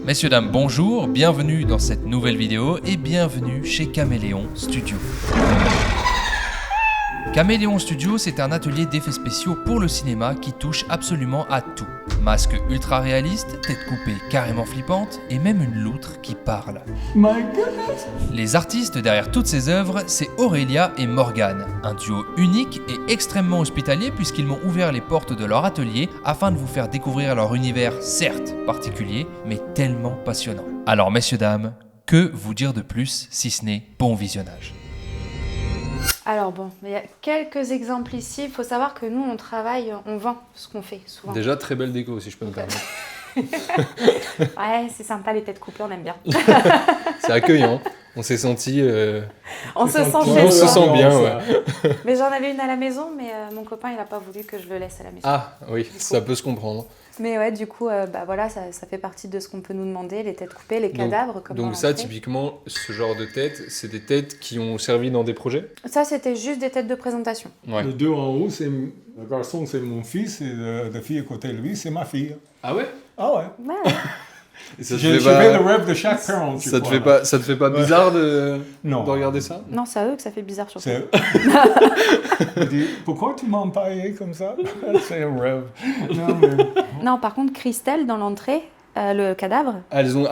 Messieurs, dames, bonjour, bienvenue dans cette nouvelle vidéo et bienvenue chez Caméléon Studio. Caméléon Studio, c'est un atelier d'effets spéciaux pour le cinéma qui touche absolument à tout. Masques ultra réalistes, têtes coupées carrément flippantes et même une loutre qui parle. My goodness! Les artistes derrière toutes ces œuvres, c'est Aurélia et Morgane, un duo unique et extrêmement hospitalier puisqu'ils m'ont ouvert les portes de leur atelier afin de vous faire découvrir leur univers certes particulier, mais tellement passionnant. Alors messieurs, dames, que vous dire de plus si ce n'est bon visionnage? Alors bon, il y a quelques exemples ici. Il faut savoir que nous, on travaille, on vend ce qu'on fait souvent. Déjà, très belle déco, si je peux me permettre. Ouais, c'est sympa, les têtes coupées, on aime bien. C'est accueillant. On s'est senti... On se sent on chez se soi. sent bien, ouais. Mais j'en avais une à la maison, mais mon copain, il n'a pas voulu que je le laisse à la maison. Ah, oui, ça peut se comprendre. Mais ouais, du coup, voilà, ça fait partie de ce qu'on peut nous demander, les têtes coupées, les cadavres. Comme Donc dans ça, l'entrée. typiquement, ce genre de têtes, c'est des têtes qui ont servi dans des projets? Ça, c'était juste des têtes de présentation. Ouais. Les deux en haut, c'est le garçon, c'est mon fils, et la fille à côté de lui, c'est ma fille. Ah ouais? Ah ouais. Ouais. Et ça te J'ai fait pas- fait le rêve de chaque parent. ça te fait pas bizarre de Non. regarder ça? Non, c'est à eux que ça fait bizarre surtout. C'est... Il dit, pourquoi tu m'as empaillé comme ça? C'est un rêve. Non, mais... Non, par contre, Christelle, dans l'entrée, le cadavre, Ils ont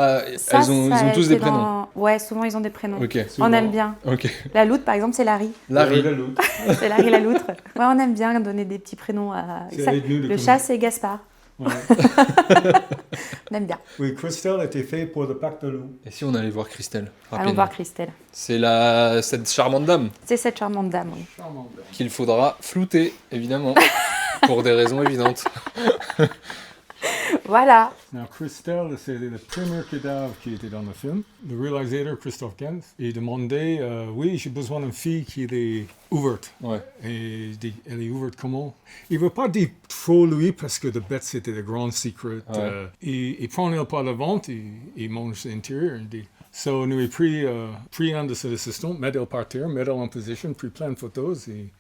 tous des prénoms. Ouais, souvent ils ont des prénoms. Ok. On aime bien. Ok. La loutre, par exemple, c'est Larry. Larry. La loutre. C'est Larry la loutre. Ouais, on aime bien donner des petits prénoms à... C'est Ça, les deux de le comme- chat, c'est Gaspard. Ouais. On aime bien. Oui, Christelle a été fait pour le pacte de loup. Et si on allait voir Christelle? Allons rapidement. voir Christelle. C'est cette charmante dame C'est cette charmante dame, oui. Charmant. qu'il faudra flouter, évidemment, pour des raisons évidentes. Voilà. Now, Christelle, c'est le premier cadavre qui était dans le film. Le réalisateur, Christophe Gans, il demandait, oui, j'ai besoin d'une fille qui est ouverte. Ouais. Et il dit, elle est ouverte comment? Il ne veut pas dire trop lui parce que The Bête c'était le grand secret. Ouais. Il prend elle par le ventre, il mange l'intérieur. Il dit. So, nous avons pris un de ses assistants, met elle par terre, met elle en position, pris plein de photos. Et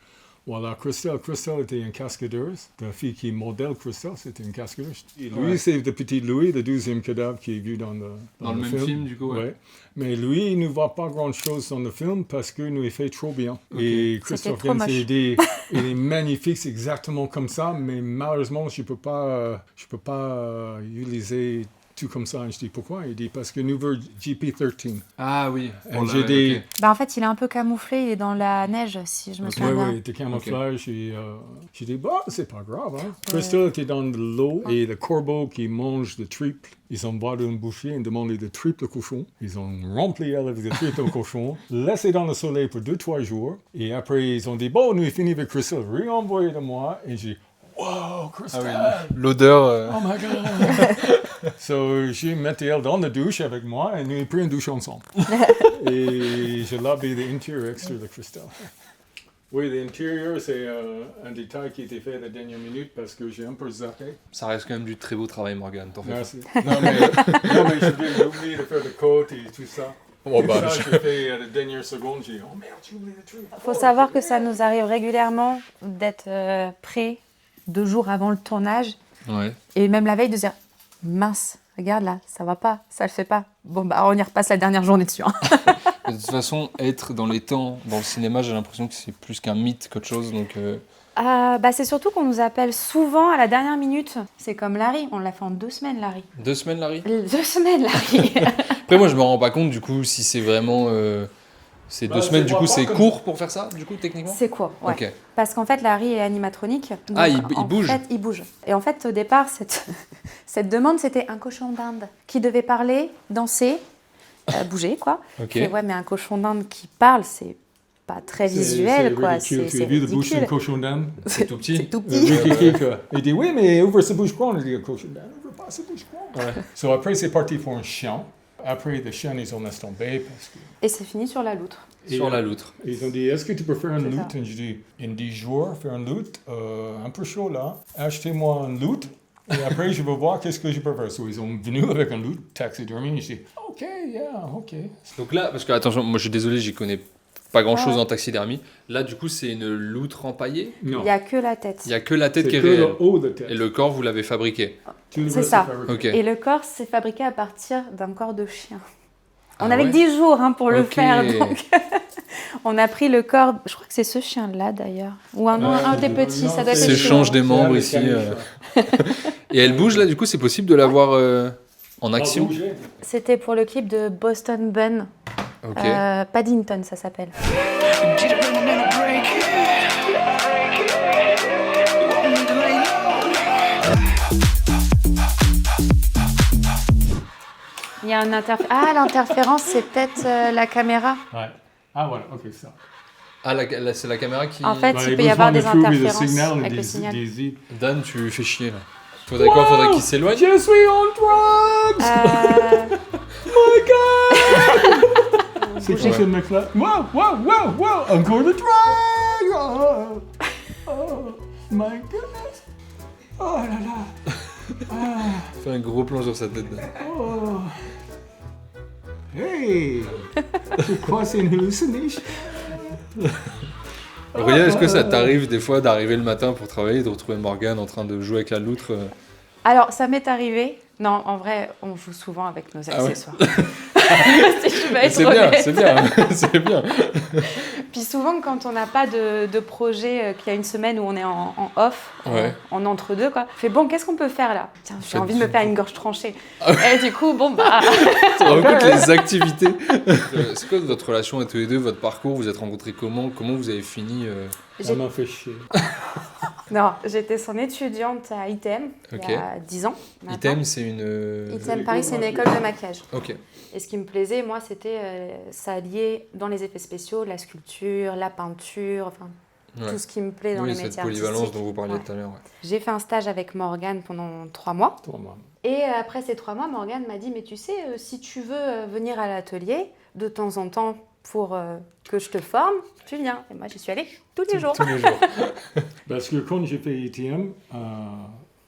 voilà, Christelle était une cascadeuse. La fille qui modèle Christelle, c'était une cascadeuse. Et lui, Ouais. c'est le petit Louis, le 12e cadavre qui est vu dans le même film, du coup, ouais. Mais lui, il ne voit pas grand-chose dans le film parce que nous, il fait trop bien. Ok. Et Christophe trop Gans, moche. il dit, il est magnifique, c'est exactement comme ça, mais malheureusement, je peux pas utiliser tout comme ça. Et je dis, pourquoi? Il dit, parce que nous voulons GP13. Ah oui. Et j'ai dit, Bah, en fait, il est un peu camouflé, il est dans la neige, si je me souviens bien. oui, de camouflage. Et j'ai dit, bah, c'est pas grave. Hein. Christelle était dans de l'eau et le corbeau qui mange le triple. Ils ont boire une bouchée et demandé de triple cochon. Ils ont rempli elle avec le triple cochon, laissé dans le soleil pour 2-3 jours. Et après, ils ont dit, bon, nous, fini avec Christelle, réenvoyez de moi. Et j'ai dit, wow, Christelle! L'odeur. Oh my God! So, j'ai mis elle dans la douche avec moi et nous avons pris une douche ensemble. Et je lavé l'intérieur extra de Christelle. Oui, l'intérieur, c'est un détail qui a été fait à la dernière minute parce que j'ai un peu zappé. Ça reste quand même du très beau travail, Morgane. T'en fais pas. Merci. Non, mais j'ai oublié de faire le côte et tout ça. Oh, Tout bah, ça, j'ai fait à la dernière seconde. J'ai dit, oh merde, j'ai oublié le truc. Il faut savoir que ça nous arrive régulièrement d'être prêts 2 jours avant le tournage Ouais. et même la veille de dire mince, regarde là, ça va pas, ça le fait pas. Bon, bah on y repasse la dernière journée dessus. Hein. De toute façon, être dans les temps, dans le cinéma, j'ai l'impression que c'est plus qu'un mythe qu'autre chose. Donc, Bah, c'est surtout qu'on nous appelle souvent à la dernière minute. C'est comme Larry, on l'a fait en 2 semaines, Larry. 2 semaines, Larry. 2 semaines, Larry. Après, moi, je me rends pas compte, du coup, si c'est vraiment... ces 2 Bah, semaine, c'est du pas coup, pas c'est comme- court pour faire ça, du coup, techniquement? C'est quoi, ouais. Ok. Parce qu'en fait, Larry est animatronique. Donc, Ah, il en bouge. fait, il bouge. Et en fait, au départ, cette demande, c'était un cochon d'Inde qui devait parler, danser, bouger, quoi. Ok. Et ouais, mais un cochon d'Inde qui parle, c'est pas très visuel, quoi. Ridicule. C'est Tu as vu la bouche d'un ridicule. cochon d'âne? C'est tout petit. C'est tout Le petit. Ricky Kika. Il dit, oui, mais ouvre sa bouche grande. Il dit, cochon d'âne, ouvre pas sa bouche grande. Ouais. So après, c'est parti pour un chien. Après, le chien, ils ont laissé tomber parce que... Et c'est fini sur la loutre. Sur la loutre. Ils ont dit, est-ce que tu peux faire une C'est ça. lutte? Et je dis, in 10 jours, faire une lutte, un peu chaud là. Achetez-moi une lutte. Et après, je vais voir qu'est-ce que je peux faire. So, ils sont venus avec une lutte, taxidermy. Et je dis, OK, yeah, OK. Donc là, parce que, attention, moi, je suis désolé, j'y connais pas grand-chose Ouais. en taxidermie. Là, du coup, c'est une loutre empaillée. Non. Il n'y a que la tête. Il n'y a que la tête C'est qui est que réelle. le haut de tête. Et le corps, vous l'avez fabriqué. Tout le C'est reste ça. fabriqué. Ok. Et le corps, c'est fabriqué à partir d'un corps de chien. On Ah avait ouais 10 jours pour le Ok. faire, donc on a pris le corps, je crois que c'est ce chien-là d'ailleurs, ou un des petits, ça doit être c'est le change chien. des membres ici. Et elle bouge là, du coup, c'est possible de la voir en action. C'était pour le clip de Boston Bun, Ok. Paddington ça s'appelle. Il y a un l'interférence, c'est peut-être la caméra. Ouais. Ah voilà, ok, ça. Ah, c'est la caméra qui. En fait, Bah, il peut y avoir des besoin de trouver le interférences signal avec le des- signal. des- Dan, tu fais chier là. Faudrait quoi? Faudrait qu'il s'éloigne? Je suis on drugs! My God! C'est qui Bouger. ce mec-là? Wow! Encore de drugs! Oh, my goodness! Oh là là! Fais un gros plan sur sa tête. Oh! Hey! C'est quoi, c'est une hallucination? Aurélia, est-ce que ça t'arrive des fois d'arriver le matin pour travailler et de retrouver Morgane en train de jouer avec la loutre Alors, ça m'est arrivé. Non, en vrai, on joue souvent avec nos Ah ouais. accessoires. Si je vais être C'est bien, honnête. c'est bien, c'est bien. Puis souvent, quand on n'a pas de projet, qu'il y a une semaine où on est en off, Ouais. en entre-deux, quoi, on fait bon, qu'est-ce qu'on peut faire là? Tiens, j'ai Faites envie de me du- faire une gorge tranchée. Et du coup, bon, bah. Tu te rends compte les activités. C'est quoi votre relation à tous les deux, votre parcours? Vous êtes rencontrés comment? Comment vous avez fini Ça m'a fait chier. Non, j'étais son étudiante à ITM Ok. il y a 10 ans. maintenant. Item, c'est une. ITM Paris, c'est une école de maquillage. Ok. Et ce qui me plaisait, moi, c'était ça alliait dans les effets spéciaux, la sculpture, la peinture, enfin Ouais. tout ce qui me plaît dans Oui, les cette métiers polyvalence artistiques. dont vous parliez Ouais. tout à l'heure. Ouais. J'ai fait un stage avec Morgane pendant 3 mois. Toi, maman. Et après ces 3 mois, Morgane m'a dit, mais tu sais, si tu veux venir à l'atelier de temps en temps pour que je te forme, tu viens. Et moi, j'y suis allée tous les jours. Tous les jours. Parce que quand j'ai fait ITM,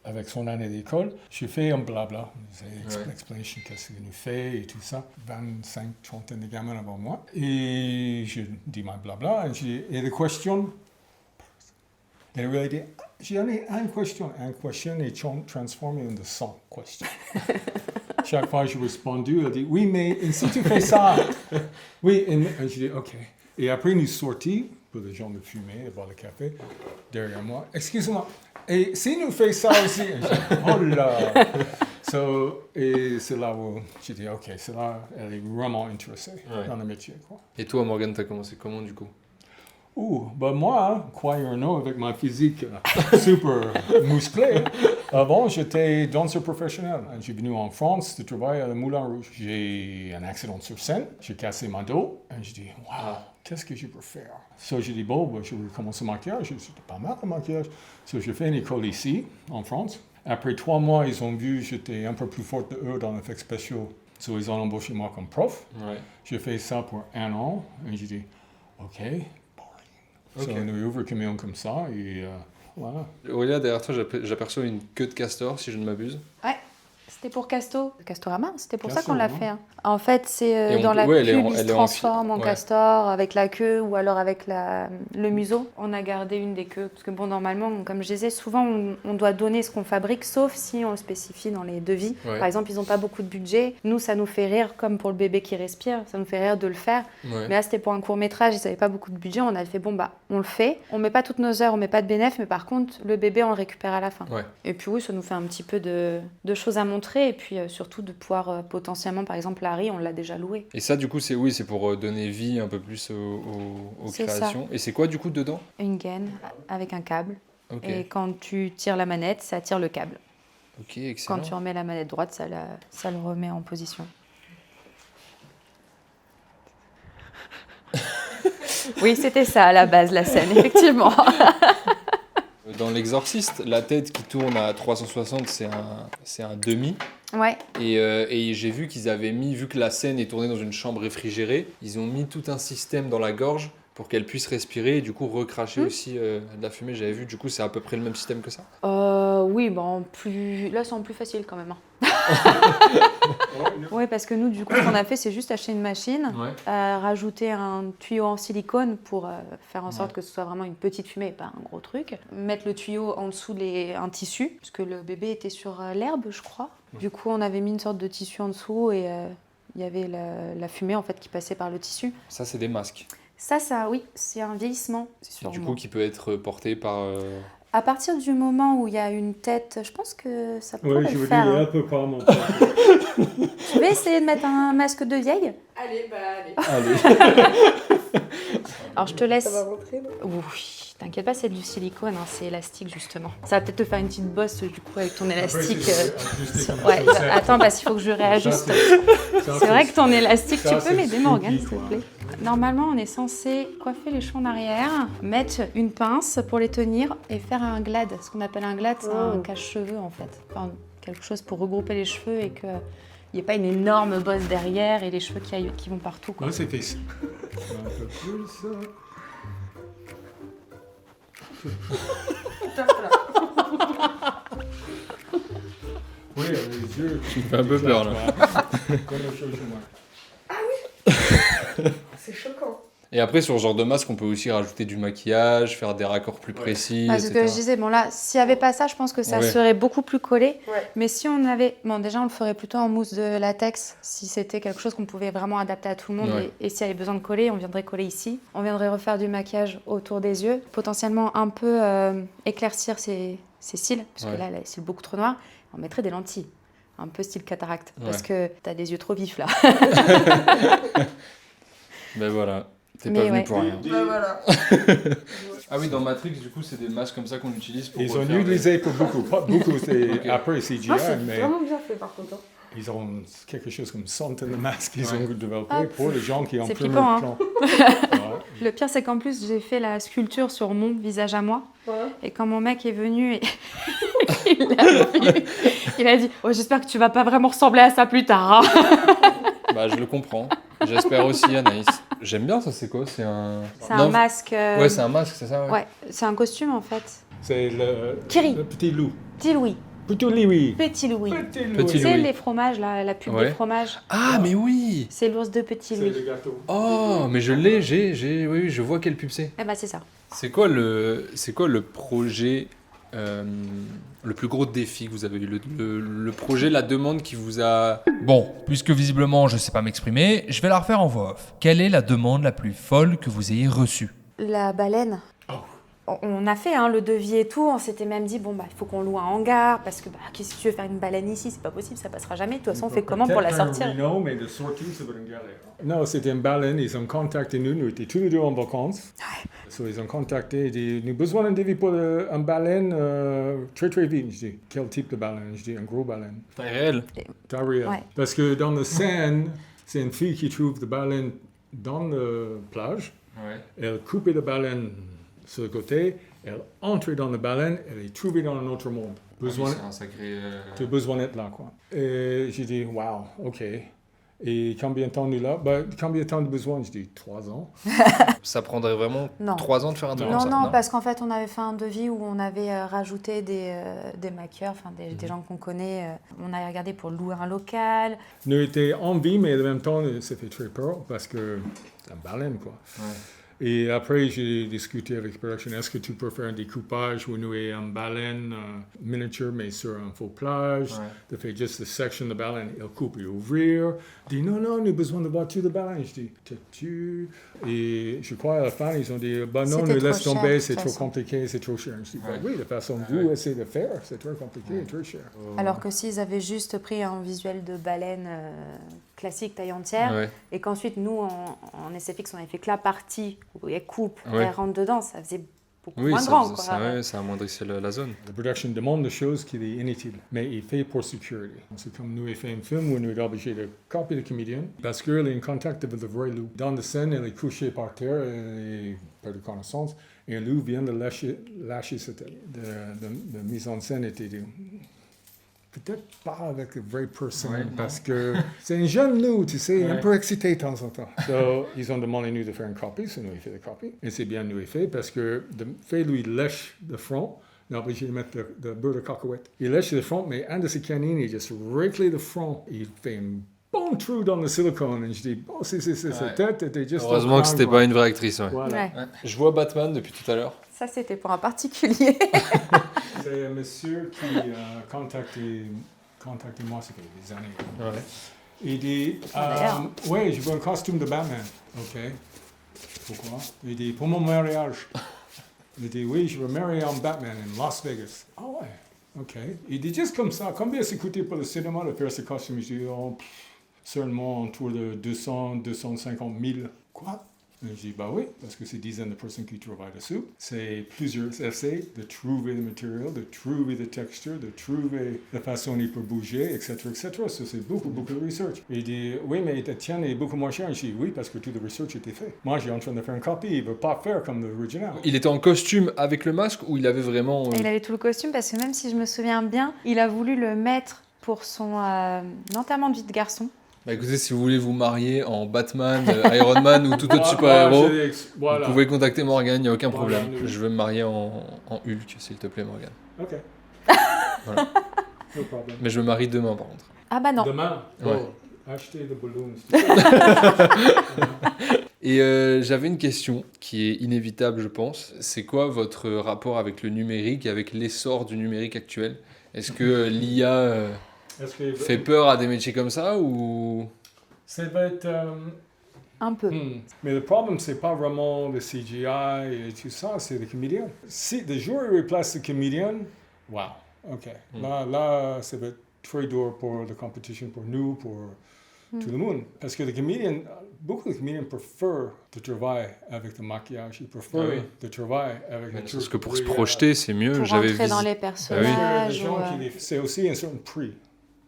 avec son année d'école, j'ai fait un blabla. J'ai Ouais. explanation qu'est-ce qu'il nous fait et tout ça. 25, 30 de gamins avant moi. Et je dis ma blabla. Et la question, elle really dit, j'ai donné une question est transformée en 100 questions. Chaque fois que j'ai répondu, elle dit, oui, mais si tu fais ça, oui, et je dis, ok. Et après, nous sortis, pour les gens de fumer, de boire le café, derrière moi. Excuse-moi, et si nous fait ça aussi, et je dis, oh là. Et c'est là où j'ai dit, ok, c'est là, elle est vraiment intéressée Ouais. dans le métier, quoi. Et toi, Morgane, t'as commencé comment du coup? Ben moi, croyez ou non, avec ma physique super musclée, avant j'étais danseur professionnel. J'ai venu en France de travailler à la Moulin Rouge. J'ai un accident sur scène, j'ai cassé mon dos, et je dis, waouh, qu'est-ce que je peux faire? So j'ai dit, bon, je vais commencer le maquillage, c'était pas mal le maquillage. So j'ai fait une école ici, en France. Après 3 mois, ils ont vu que j'étais un peu plus forte de eux dans les effets spéciaux. So ils ont embauché moi comme prof. Ouais. J'ai fait ça pour 1 an, et j'ai dit, ok. Ok. So, on a ouvert le camion comme ça et voilà. Aurélia, derrière toi, j'aperçois une queue de castor, si je ne m'abuse. Ouais, c'était pour Castorama, c'était pour ça qu'on Castorama. l'a fait. Hein. En fait, c'est Et on dans peut- la ouais, elle est pub, en- il elle se est en transforme en ouais. castor avec la queue ou alors avec le museau. On a gardé une des queues parce que bon, normalement, comme je disais, souvent on doit donner ce qu'on fabrique, sauf si on le spécifie dans les devis. Ouais. Par exemple, ils n'ont pas beaucoup de budget. Nous, ça nous fait rire, comme pour le bébé qui respire, ça nous fait rire de le faire. Ouais. Mais là, c'était pour un court-métrage, ils n'avaient pas beaucoup de budget. On a fait, bon, bah, on le fait. On met pas toutes nos heures, on met pas de bénéf, mais par contre, le bébé, on le récupère à la fin. Ouais. Et puis oui, ça nous fait un petit peu de choses à montrer. Et puis surtout de pouvoir potentiellement, par exemple, Harry, on l'a déjà loué. Et ça, du coup, c'est pour donner vie un peu plus aux C'est ça. créations. Et c'est quoi, du coup, dedans? Une gaine avec un câble. Ok, Et quand tu tires la manette, ça tire le câble. ok, excellent. Quand tu remets la manette droite, ça le remet en position. Oui, c'était ça à la base, la scène, effectivement. Dans L'Exorciste, la tête qui tourne à 360, c'est un demi. Ouais, Et j'ai vu qu'ils avaient mis, vu que la scène est tournée dans une chambre réfrigérée, ils ont mis tout un système dans la gorge pour qu'elle puisse respirer et du coup recracher aussi de la fumée. J'avais vu, du coup, c'est à peu près le même système que ça. Oui, bon, là, c'est en plus facile quand même. Hein. Oui, parce que nous, du coup, ce qu'on a fait, c'est juste acheter une machine, rajouter un tuyau en silicone pour faire en sorte que ce soit vraiment une petite fumée et pas un gros truc. Mettre le tuyau en dessous un tissu, parce que le bébé était sur l'herbe, je crois. Du coup, on avait mis une sorte de tissu en dessous et il y avait la fumée en fait qui passait par le tissu. Ça, c'est des masques. Ça, oui, c'est un vieillissement. Du coup, qui peut être porté par... À partir du moment où il y a une tête, je pense que ça pourrait Oui, je le veux faire. dire, Hein. un peu comme... Tu veux essayer de mettre un masque de vieille? Allez, allez. Allez. Alors, je te laisse... Ça va rentrer, non? Oui, t'inquiète pas, c'est du silicone, hein, c'est élastique justement. Ça va peut-être te faire une petite bosse du coup avec ton élastique. Ouais, attends, parce qu'il faut que je réajuste. C'est vrai que ton élastique, tu peux m'aider Morgane, s'il te plaît. Normalement, on est censé coiffer les cheveux en arrière, mettre une pince pour les tenir et faire un glade. Ce qu'on appelle un glade, c'est un cache-cheveux en fait. Enfin, quelque chose pour regrouper les cheveux et qu'il n'y ait pas une énorme bosse derrière et les cheveux qui vont partout. Quoi. Ouais, c'est fait. Un peu plus. Oui, les yeux. Tu me fais un peu peur, là. Comme le show chez moi. C'est choquant. Et après, sur ce genre de masque, on peut aussi rajouter du maquillage, faire des raccords plus précis, Ah, c'est ce que je disais, bon là, s'il n'y avait pas ça, je pense que ça serait beaucoup plus collé. Ouais. Mais si on avait... Bon, déjà, on le ferait plutôt en mousse de latex, si c'était quelque chose qu'on pouvait vraiment adapter à tout le monde. Ouais. Et s'il y avait besoin de coller, on viendrait coller ici. On viendrait refaire du maquillage autour des yeux, potentiellement un peu éclaircir ses cils, parce que là, les cils beaucoup trop noirs. On mettrait des lentilles, un peu style cataracte, parce que t'as des yeux trop vifs là. Ben voilà, t'es Mais pas venu pour rien. Bah voilà. Ah oui, dans Matrix, du coup, c'est des masques comme ça qu'on utilise pour Ils ont refaire utilisé pour beaucoup. Pas beaucoup, c'est Ok. après CGI, Ah, c'est mais vraiment bien fait par contre. Hein. ils ont quelque chose comme 100 de masques qu'ils ont développé Ah, pour les gens qui ont c'est plus flippant, le plan. Le pire, c'est qu'en plus, j'ai fait la sculpture sur mon visage à moi. Ouais. Et quand mon mec est venu, et il a dit oh, j'espère que tu vas pas vraiment ressembler à ça plus tard. Hein. Bah, je le comprends. J'espère aussi, Anaïs. J'aime bien ça, c'est quoi? C'est un... C'est Non, un masque. Ouais, c'est un masque, c'est ça? Ouais, c'est un costume en fait. C'est le petit loup. Petit Louis. Petit Louis. Petit Louis. Petit Petit Tu sais, Louis. les fromages, là, la pub Ouais. des fromages. Ah, mais oui! C'est l'ours de Petit C'est Louis. le gâteau. Oh, mais je l'ai, oui, je vois quelle pub c'est. Eh ben, c'est ça. C'est quoi le projet, le plus gros défi que vous avez eu, le projet, la demande qui vous a... Bon, puisque visiblement je sais pas m'exprimer, je vais la refaire en voix off. Quelle est la demande la plus folle que vous ayez reçue? La baleine. Oh. On a fait le devis et tout, on s'était même dit, bon, bah, il faut qu'on loue un hangar, parce que qu'est-ce que tu veux faire une baleine ici, c'est pas possible, ça passera jamais. De toute façon, on fait comment pour la sortir? Non, mais de sortie, c'est une galère. Non, c'était une baleine, ils ont contacté nous, nous étions tous les deux en vacances. So, ils ont contacté, ils disent, nous avons besoin d'un devis pour un baleine très très vite. Je dis, quel type de baleine? Je dis, un gros baleine. Taille réelle. Taille réelle. Ouais. Parce que dans la Seine, c'est une fille qui trouve de baleine dans la plage. Ouais. Elle coupait la baleine sur le côté, elle entrait dans la baleine, elle est trouvée dans un autre monde. Besoin, C'est un sacré... tu as besoin d'être là, quoi. Et j'ai dit, wow, ok. Et combien de temps nous là? Bah, combien de temps de besoin? Je dis 3 ans. Ça prendrait vraiment Non. 3 ans de faire un truc Non, comme ça, non, parce qu'en fait, on avait fait un devis où on avait rajouté des maquilleurs, enfin des gens qu'on connaît. On a regardé pour louer un local. Nous étions en vie, mais en même temps, ça fait très peur parce que c'est une baleine, quoi. Ouais. Et après, j'ai discuté avec Production, est-ce que tu peux faire un découpage où nous avons une baleine miniature, mais sur un faux plage, de faire juste la section de baleine, elle coupe et ouvrir. Il dit, non, non, on a besoin de voir tout de baleine. Je dis, t'es-tu? Et je crois à la fin, ils ont dit, bah non, C'était nous trop laisse cher, tomber, de c'est toute trop façon. compliqué, c'est trop cher. Je dis, bah Ouais. oui, la façon dont vous essayez de faire, c'est très compliqué et très cher. Alors que s'ils avaient juste pris un visuel de baleine classique, taille entière, Ouais. et qu'ensuite, nous, en SFX, on avait fait que la partie où elle coupe, Ouais. elle rentre dedans, ça faisait beaucoup Oui, moins ça, grand. ça, Quoi. ouais, ça amoindrissait la zone. La production demande des choses qui est inutile, mais il fait pour sécurité. C'est comme nous, il fait un film où nous sommes obligés de copier le comédien parce qu'elle est en contact avec le vrai loup. Dans la scène, elle est couchée par terre, elle est pas de connaissance, et un loup vient de lâcher cette de mise en scène était peut-être pas avec le vrai person, Ouais, parce que c'est un jeune loup, tu sais, un Ouais. peu excité de temps en temps. So, ils ont demandé nous de faire une copie, c'est nous qui fait la copie. Et c'est bien nous fait parce que de fait lui lèche le front, Non, obligé de mettre de beurre de cacahuète. Il lèche le front, mais un de ses canines, il juste réclait le front. Il fait un bon trou dans le silicone. Et je dis, oh, c'est sa tête était juste... Heureusement que c'était pas une vraie actrice. Ouais. Voilà. Ouais. Je vois Batman depuis tout à l'heure. Ça, c'était pour un particulier. C'est un monsieur qui a contacté moi, ça fait des années. Ouais. Il dit, D'ailleurs. ouais, je veux un costume de Batman. OK. Pourquoi? Il dit, pour mon mariage. Il dit, oui, je veux marier en Batman en Las Vegas. Ah ouais, OK. Il dit, juste comme ça, combien ça coûtait pour le cinéma de faire ce costume? Je dis, oh, seulement autour de 200, 250 000. Quoi? Et je dis, bah oui, parce que c'est dizaines de personnes qui travaillent dessus. C'est plusieurs essais de trouver le matériel, de trouver la texture, de trouver la façon dont il peut bouger, etc., etc. Ça, c'est beaucoup de research. Et il dit, oui, mais la tienne est beaucoup moins chère. Je dis, oui, parce que tout le research était fait. Moi, j'ai en train de faire une copie. Il ne veut pas faire comme l'original. Il était en costume avec le masque ou il avait vraiment... Il avait tout le costume parce que même si je me souviens bien, il a voulu le mettre pour son enterrement de vie de garçon. Bah écoutez, si vous voulez vous marier en Batman, Iron Man ou tout autre super-héros, Voilà. vous pouvez contacter Morgane, il n'y a aucun Voilà. problème. Je veux me marier en Hulk, s'il te plaît, Morgane. OK. Voilà. No problem. Mais je me marie demain, par contre. Ah bah non. Demain, Ouais. achetez des ballons. Et j'avais une question qui est inévitable, je pense. C'est quoi votre rapport avec le numérique et avec l'essor du numérique actuel? Est-ce que l'IA Est-ce que fait peur à des métiers comme ça ou... ça va être... Un peu. Mais le problème, c'est pas vraiment le CGI et tout ça, c'est le comédien. Si le jour où il replace le comédien, wow, OK. Là, ça va être très dur pour la compétition, pour nous, pour tout le monde. Parce que le comédien, beaucoup de comédiens préfèrent de travailler avec le maquillage, ils préfèrent de travailler avec le Parce que pour se projeter, c'est mieux. Pour J'avais rentrer dans les Les personnages. gens ou, c'est aussi un certain prix.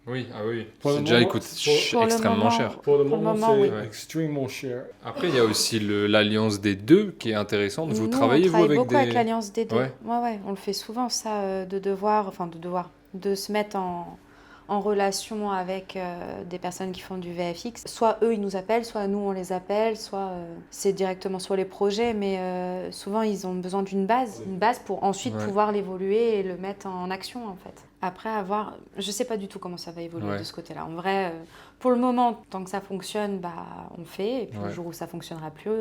Oui, ah oui. Pour le C'est déjà, il moment- coûte pour le extrêmement moment- cher. Pour le Pour le moment, moment, c'est oui. extrêmement cher. Après, il y a aussi l'alliance des deux qui est intéressante. Vous Nous, travaillez, on travaille avec beaucoup des... avec l'Alliance des deux. Ouais. Ouais, on le fait souvent, ça, de se mettre en relation avec des personnes qui font du VFX. Soit eux, ils nous appellent, soit nous, on les appelle, soit c'est directement sur les projets, mais souvent, ils ont besoin d'une base pour ensuite Ouais. pouvoir l'évoluer et le mettre en action, en fait. Après, je sais pas du tout comment ça va évoluer Ouais. de ce côté-là. En vrai, pour le moment, tant que ça fonctionne, on fait. Et puis Ouais. le jour où ça fonctionnera plus,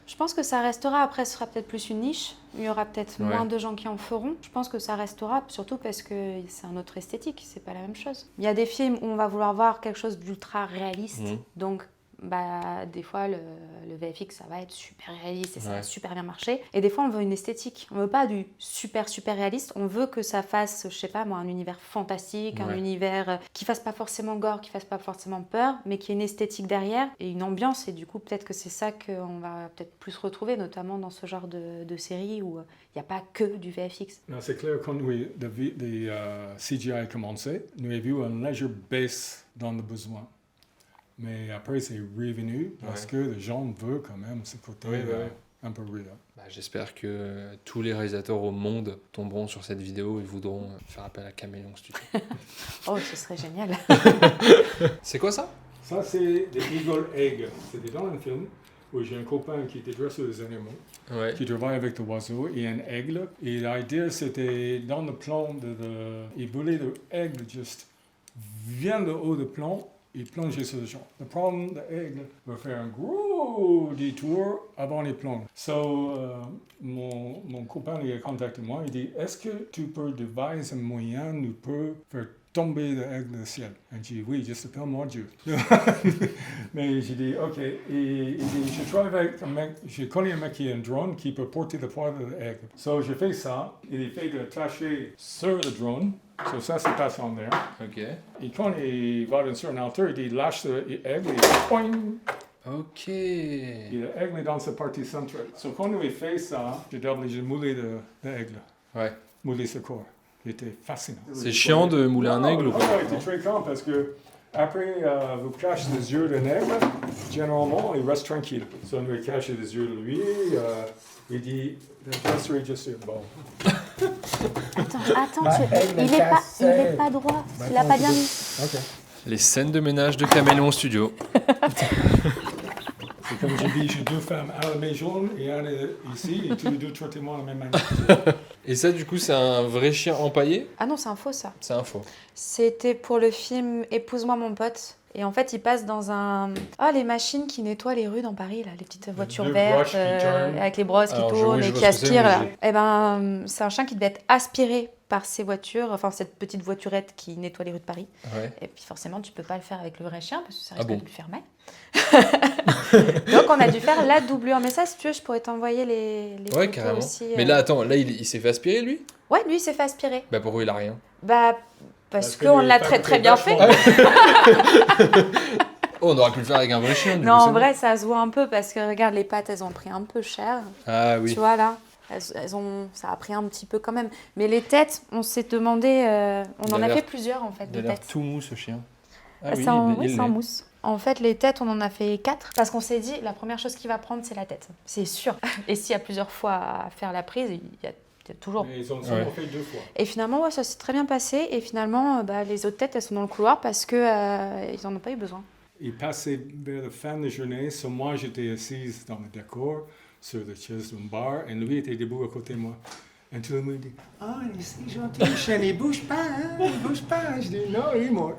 je pense que ça restera. Après, ce sera peut-être plus une niche. Il y aura peut-être Ouais. moins de gens qui en feront. Je pense que ça restera, surtout parce que c'est un autre esthétique. C'est pas la même chose. Il y a des films où on va vouloir voir quelque chose d'ultra réaliste. Donc, des fois, le VFX, ça va être super réaliste et ça va super bien marcher. Et des fois, on veut une esthétique. On veut pas du super réaliste. On veut que ça fasse, je sais pas moi, un univers fantastique, un univers qui fasse pas forcément gore, qui fasse pas forcément peur, mais qui ait une esthétique derrière et une ambiance. Et du coup, peut-être que c'est ça qu'on va peut-être plus retrouver, notamment dans ce genre de série où il n'y a pas que du VFX. Non, c'est clair, quand le CGI a commencé, nous avons vu une légère baisse dans le besoin. Mais après, c'est revenu parce que les gens veulent quand même ce côté un peu real. J'espère que tous les réalisateurs au monde tomberont sur cette vidéo et voudront faire appel à Caméléon Studio. Oh, ce serait génial. C'est quoi ça? Ça, c'est The Eagle Egg. C'était dans un film où j'ai un copain qui était dressé des animaux, qui travaille avec l'oiseau et un aigle. Et l'idée, c'était dans le plan il voulait l'aigle juste vient de haut du plan et plonger sur le champ. Le problème de l'aigle va faire un gros détour avant les plonges. Mon copain il a contacté moi, il dit, est-ce que tu peux devise un moyen nous peut faire tomber l'aigle du ciel? Et j'ai dit, oui, juste appelle-moi Dieu. Mais j'ai dit, ok. Et il dit, je travaille avec un mec, je connais un mec qui a un drone qui peut porter le poids de l'aigle. So, j'ai fait ça. Il est fait de l'attacher sur le drone. So, ça se passe en l'air. Ok. Et quand il va dans une hauteur, il lâche l'aigle et poing! Ok. Et l'aigle est dans sa partie centrale. So, quand il fait ça, j'ai obligé de mouler l'aigle. Ouais. Mouler ce corps. Il était fascinant. C'est chiant de mouler un aigle ou pas? Non, il était très calme parce que après, vous cachez les yeux d'un aigle, généralement, il reste tranquille. So, on lui cache les yeux de lui, il dit, je serai juste bon. Attends, il est pas droit. Il a pas bien mis. Ok. Les scènes de ménage de Caméléon Studio. C'est comme j'ai dit, j'ai deux femmes, un à la maison et un ici, et tous les deux traitez-moi de la même manière. Et ça, du coup, c'est un vrai chien empaillé? Ah non, c'est un faux ça. C'est un faux. C'était pour le film Épouse-moi mon pote. Et en fait, il passe dans un... Ah, les machines qui nettoient les rues dans Paris, là, les petites voitures deux vertes brushes qui tournent. avec les brosses qui Alors, tournent je et vois qui ce que c'est, aspirent, mais là. Eh ben, c'est un chien qui devait être aspiré par ces voitures, enfin cette petite voiturette qui nettoie les rues de Paris. Ouais. Et puis forcément, tu peux pas le faire avec le vrai chien parce que ça Ah risque bon de le fermer. Donc on a dû faire la doublure. Mais ça, si tu veux, je pourrais t'envoyer les Ouais, photos carrément. aussi. Mais là, attends, là, il s'est fait aspirer, lui? Ouais, lui, il s'est fait aspirer. Bah, pourquoi il a rien? Bah, parce que qu'on les l'a femmes très très étaient bien vachement fait. Oh, on aurait pu le faire avec un vrai chien, du Non, coup, en c'est vrai, ça se voit un peu parce que regarde, les pattes, elles ont pris un peu cher. bon. Ah oui. Tu vois là, ça a pris un petit peu quand même. Mais les têtes, on s'est demandé, on Il a en a l'air- fait plusieurs en fait Il a de l'air têtes. tout mou, ce chien. Ah C'est en, oui, il c'est en l'est. mousse. En fait, les têtes, on en a fait 4 parce qu'on s'est dit, la première chose qu'il va prendre, c'est la tête. C'est sûr. Et s'il y a plusieurs fois à faire la prise, il y a toujours. Mais ils ont seulement Ouais. fait 2 fois. Et finalement, ouais, ça s'est très bien passé. Et finalement, les autres têtes, elles sont dans le couloir parce que ils en ont pas eu besoin. Il passait vers la fin de la journée, so moi j'étais assise dans le décor, sur la chaise d'un bar, et lui était debout à côté de moi. Et tout le monde dit, ah, il est si gentil, le chien, il bouge pas, hein, il bouge pas. Je dis, non, il est mort.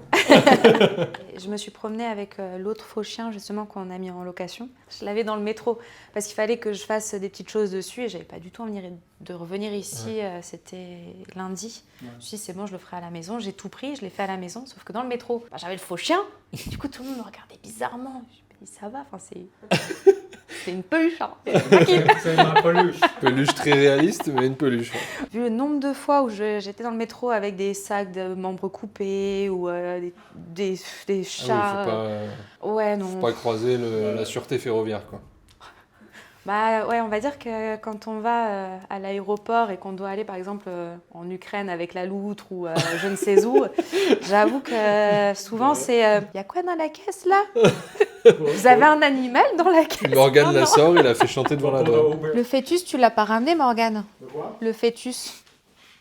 Je me suis promenée avec l'autre faux chien justement qu'on a mis en location. Je l'avais dans le métro parce qu'il fallait que je fasse des petites choses dessus et j'avais pas du tout envie de revenir ici. C'était lundi. Ouais. Je me suis dit c'est bon, je le ferai à la maison. J'ai tout pris, je l'ai fait à la maison. Sauf que dans le métro, j'avais le faux chien. Du coup, tout le monde me regardait bizarrement. Je me dis ça va, enfin c'est une peluche. Hein. C'est pas qu'il- C'est ma peluche. Peluche très réaliste, mais une peluche. Vu le nombre de fois où j'étais dans le métro avec des sacs de membres coupés ou des Ah chats. oui, Ouais, non. faut pas croiser la sûreté ferroviaire, quoi. Bah ouais, on va dire que quand on va à l'aéroport et qu'on doit aller par exemple en Ukraine avec la loutre ou je ne sais où, j'avoue que souvent c'est y a quoi dans la caisse là? Vous avez un animal dans la caisse? Morgane Non, la non. sort, il a fait chanter devant la douane. Le fœtus, tu l'as pas ramené Morgane? Le quoi? Le fœtus.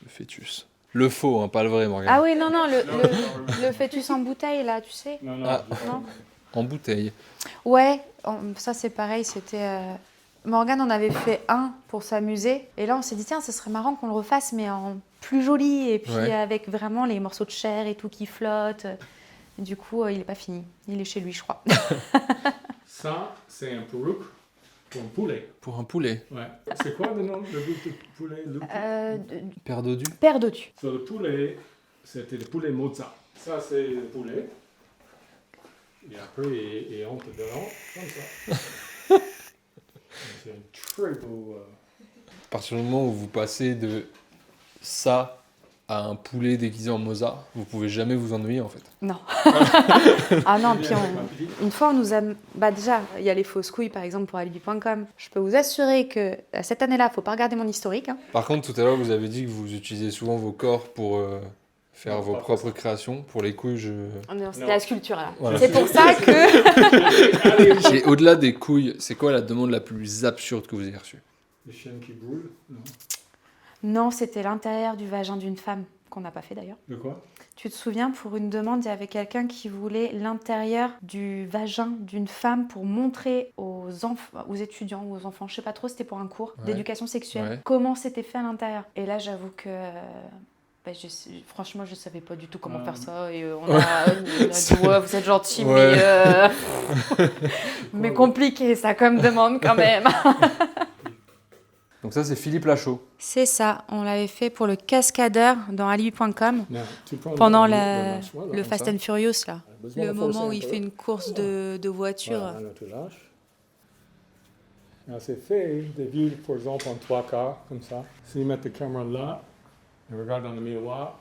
Le fœtus. Le faux, hein, pas le vrai, Morgane. Ah oui, non, non, le fœtus en bouteille là, tu sais? Non, non. Ah. Non? En bouteille. Ouais, ça c'est pareil, c'était... Morgane en avait fait un pour s'amuser. Et là, on s'est dit, tiens, ce serait marrant qu'on le refasse, mais en plus joli. Et puis Ouais. avec vraiment les morceaux de chair et tout qui flottent. Et du coup, il n'est pas fini. Il est chez lui, je crois. Ça, c'est un perruque pour un poulet. Pour un poulet. Ouais. C'est quoi le nom de poulet? Père dodu. Père dodu. So, le poulet, c'était le poulet Mozart. Ça, c'est le poulet. Et après, il entre dedans, comme ça. C'est un très beau... À partir du moment où vous passez de ça à un poulet déguisé en Mozart, vous pouvez jamais vous ennuyer, en fait. Non. Ah non, puis une fois, on nous a... Bah déjà, il y a les fausses couilles, par exemple, pour alibi.com. Je peux vous assurer que cette année-là, il ne faut pas regarder mon historique. Hein. Par contre, tout à l'heure, vous avez dit que vous utilisez souvent vos corps pour faire Non, vos pas propres créations. Pour les couilles, Non, c'était Non. la sculpture, là. Voilà. C'est pour ça que... Et au-delà des couilles, c'est quoi la demande la plus absurde que vous ayez reçue? Les chiens qui brûlent, non. Non, c'était l'intérieur du vagin d'une femme, qu'on n'a pas fait d'ailleurs. De quoi? Tu te souviens, pour une demande, il y avait quelqu'un qui voulait l'intérieur du vagin d'une femme pour montrer aux étudiants ou aux enfants, je sais pas trop, c'était pour un cours Ouais. d'éducation sexuelle, Ouais. comment c'était fait à l'intérieur. Et là, j'avoue que... franchement, je savais pas du tout comment faire ça. Et on a dit, ouais, vous êtes gentil, Ouais. mais compliqué ça comme demande quand même. Donc ça, c'est Philippe Lachaud. C'est ça, on l'avait fait pour le cascadeur dans alibi.com. Non, tu prends Pendant lâche, voilà, le comme Fast ça. and Furious, là. Besoin Le de forcer moment où un il peu. fait une course de voiture. Voilà, là, tu lâches. Là, c'est fait de vue, par exemple, en 3/4, comme ça. Si met la caméra là, et regarde dans le miroir,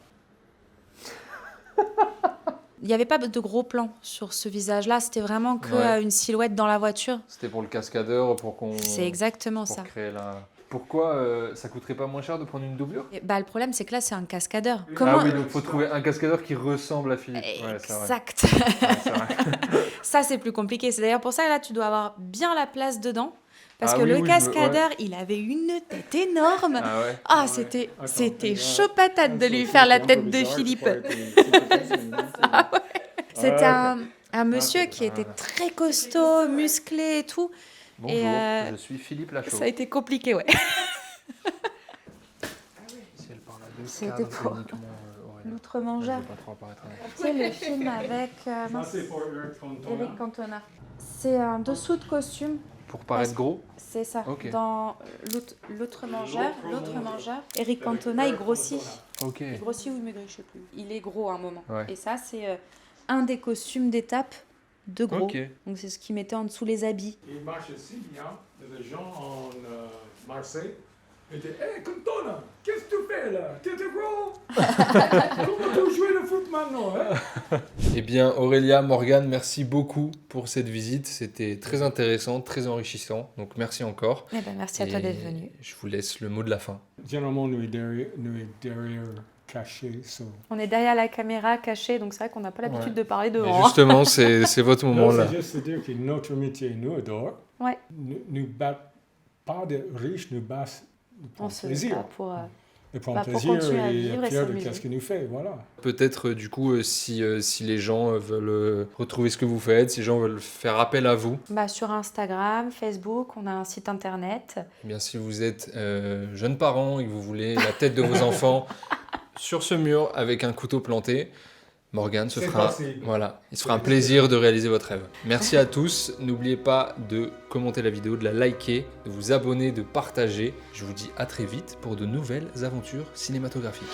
Il n'y avait pas de gros plan sur ce visage-là, c'était vraiment que Ouais. une silhouette dans la voiture. C'était pour le cascadeur, pour qu'on... C'est exactement pour ça. créer la... Pourquoi ça coûterait pas moins cher de prendre une doublure? Et bah, le problème, c'est que là, c'est un cascadeur. Ah oui, donc faut trouver un cascadeur qui ressemble à Philippe. Ouais, c'est vrai. Exact. Ouais, c'est vrai. Ça, c'est plus compliqué. C'est d'ailleurs pour ça que là, tu dois avoir bien la place dedans. Parce Ah que oui, le oui, cascadeur, il avait une tête énorme. Ah ouais. Ah, ouais. c'était Attends, c'était ouais. chaud patate de lui c'est faire la un peu tête de bizarre, Philippe. c'est pas été- C'était Ah, un monsieur c'est qui était très costaud, musclé et tout. Bonjour, Et, je suis Philippe Lachaud. Ça a été compliqué, ouais. C'était pour l'outre-mangeur. Pas trop apparaître. Tu sais, le film avec Ça, c'est pour Eric Cantona. Eric Cantona. C'est un dessous de costume. Pour paraître gros. C'est ça. Ok. Dans l'autre-mangeur, Eric Cantona, il grossit. Ok. Il grossit ou il maigrit, je sais plus. Il est gros à un moment. Ouais. Et ça, c'est un des costumes d'étape de gros. Ok. Donc c'est ce qu'il mettait en dessous les habits. Il marche aussi bien. Les gens en Marseille étaient Hey, Cantona, qu'est-ce que tu fais là? T'es gros? Comment tu joues le foot maintenant? Hein? Eh bien, Aurélia, Morgane, merci beaucoup pour cette visite. C'était très intéressant, très enrichissant. Donc, merci encore. Eh ben, merci à toi Et d'être venu. Je vous laisse le mot de la fin. Généralement, nous sommes derrière cachés. So. On est derrière la caméra, caché, donc c'est vrai qu'on n'a pas l'habitude Ouais. de parler Mais devant. justement, c'est votre moment Non, là. c'est juste de dire que notre métier nous adore. Ouais. Nous battons pas de riches, nous battons On pour se plaisir. bat pour... Et pour bah, pour plaisir continuer à et vivre et fier de s'amuser. ce que nous fait, voilà. Peut-être, du coup, si les gens veulent retrouver ce que vous faites, si les gens veulent faire appel à vous, Bah, sur Instagram, Facebook, on a un site internet. eh bien, si vous êtes jeune parent et que vous voulez la tête de vos enfants sur ce mur avec un couteau planté, Morgane se C'est fera, possible. voilà, il se fera un plaisir de réaliser votre rêve. Merci à tous. N'oubliez pas de commenter la vidéo, de la liker, de vous abonner, de partager. Je vous dis à très vite pour de nouvelles aventures cinématographiques.